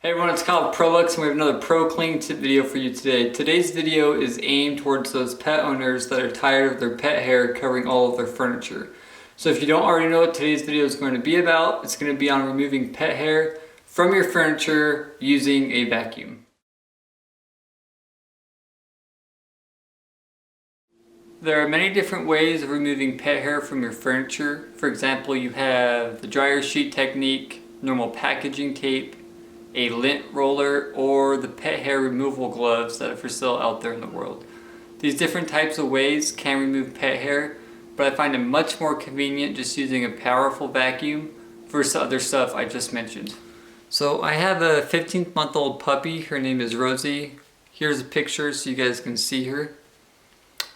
Hey everyone, it's Kyle with Prolux and we have another Pro Cleaning Tip video for you today. Today's video is aimed towards those pet owners that are tired of their pet hair covering all of their furniture. So if you don't already know what today's video is going to be about, it's going to be on removing pet hair from your furniture using a vacuum. There are many different ways of removing pet hair from your furniture. For example, you have the dryer sheet technique, normal packaging tape, a lint roller, or the pet hair removal gloves that are for sale out there in the world. These different types of ways can remove pet hair, but I find it much more convenient just using a powerful vacuum versus other stuff I just mentioned. So I have a 15-month-old puppy. Her name is Rosie. Here's a picture so you guys can see her.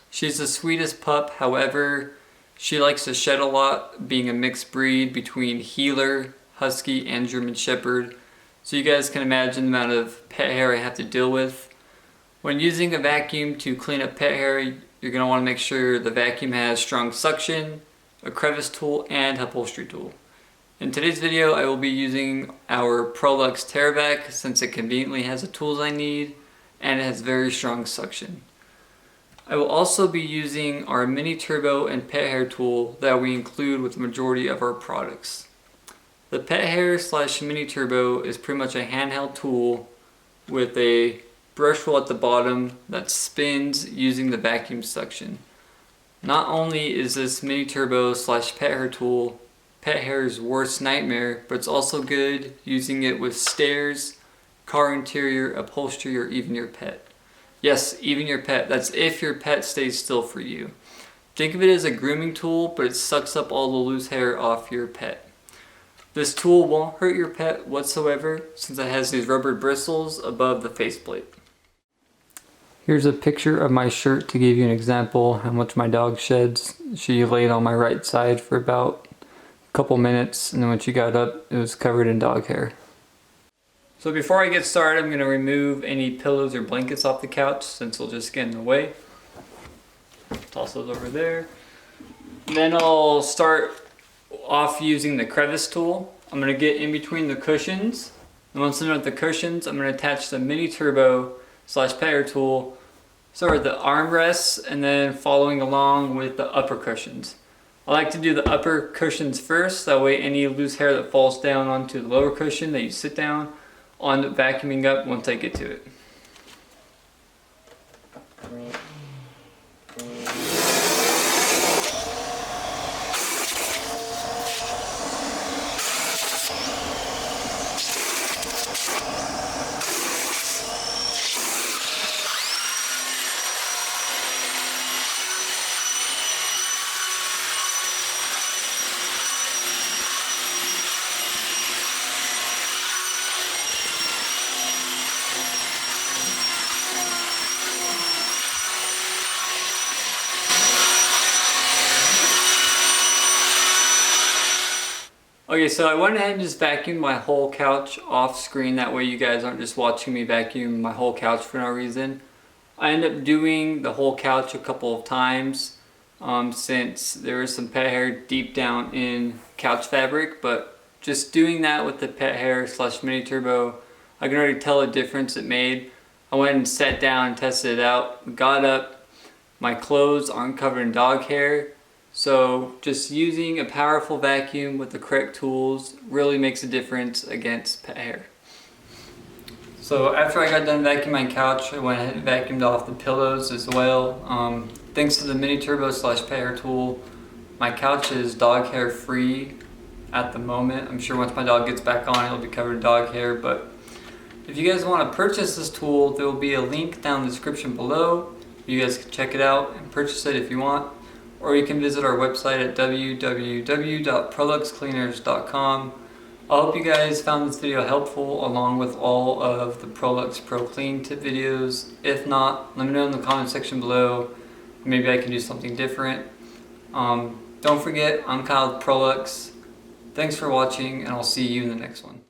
She's the sweetest pup, however, she likes to shed a lot, being a mixed breed between Heeler, Husky, and German Shepherd. So you guys can imagine the amount of pet hair I have to deal with. When using a vacuum to clean up pet hair, you're going to want to make sure the vacuum has strong suction, a crevice tool, and upholstery tool. In today's video, I will be using our Prolux TerraVac since it conveniently has the tools I need and it has very strong suction. I will also be using our mini turbo and pet hair tool that we include with the majority of our products. The pet hair / mini turbo is pretty much a handheld tool with a brush wheel at the bottom that spins using the vacuum suction. Not only is this mini turbo / pet hair tool pet hair's worst nightmare, but it's also good using it with stairs, car interior, upholstery, or even your pet. Yes, even your pet. That's if your pet stays still for you. Think of it as a grooming tool, but it sucks up all the loose hair off your pet. This tool won't hurt your pet whatsoever since it has these rubber bristles above the faceplate. Here's a picture of my shirt to give you an example how much my dog sheds. She laid on my right side for about a couple minutes, and then when she got up, it was covered in dog hair. So before I get started, I'm going to remove any pillows or blankets off the couch since they'll just get in the way. Toss those over there. And then I'll start off using the crevice tool. I'm going to get in between the cushions, and once I'm done with the cushions, I'm going to attach the mini turbo / pet hair tool, start with the armrests and then following along with the upper cushions. I like to do the upper cushions first, that way any loose hair that falls down onto the lower cushion that you sit down, I'll end up vacuuming up once I get to it. Okay, so I went ahead and just vacuumed my whole couch off screen. That way you guys aren't just watching me vacuum my whole couch for no reason. I ended up doing the whole couch a couple of times since there was some pet hair deep down in couch fabric, but just doing that with the pet hair / mini turbo, I can already tell the difference it made. I went and sat down and tested it out, got up, my clothes aren't covered in dog hair. So just using a powerful vacuum with the correct tools really makes a difference against pet hair. So after I got done vacuuming my couch, I went ahead and vacuumed off the pillows as well. Thanks to the mini turbo / pet hair tool, my couch is dog hair free at the moment. I'm sure once my dog gets back on, it'll be covered in dog hair. But if you guys want to purchase this tool, there will be a link down in the description below. You guys can check it out and purchase it if you want. Or you can visit our website at www.proluxcleaners.com. I hope you guys found this video helpful along with all of the Prolux Pro Cleaning Tip videos. If not, let me know in the comment section below. Maybe I can do something different. Don't forget, I'm Kyle with Prolux. Thanks for watching, and I'll see you in the next one.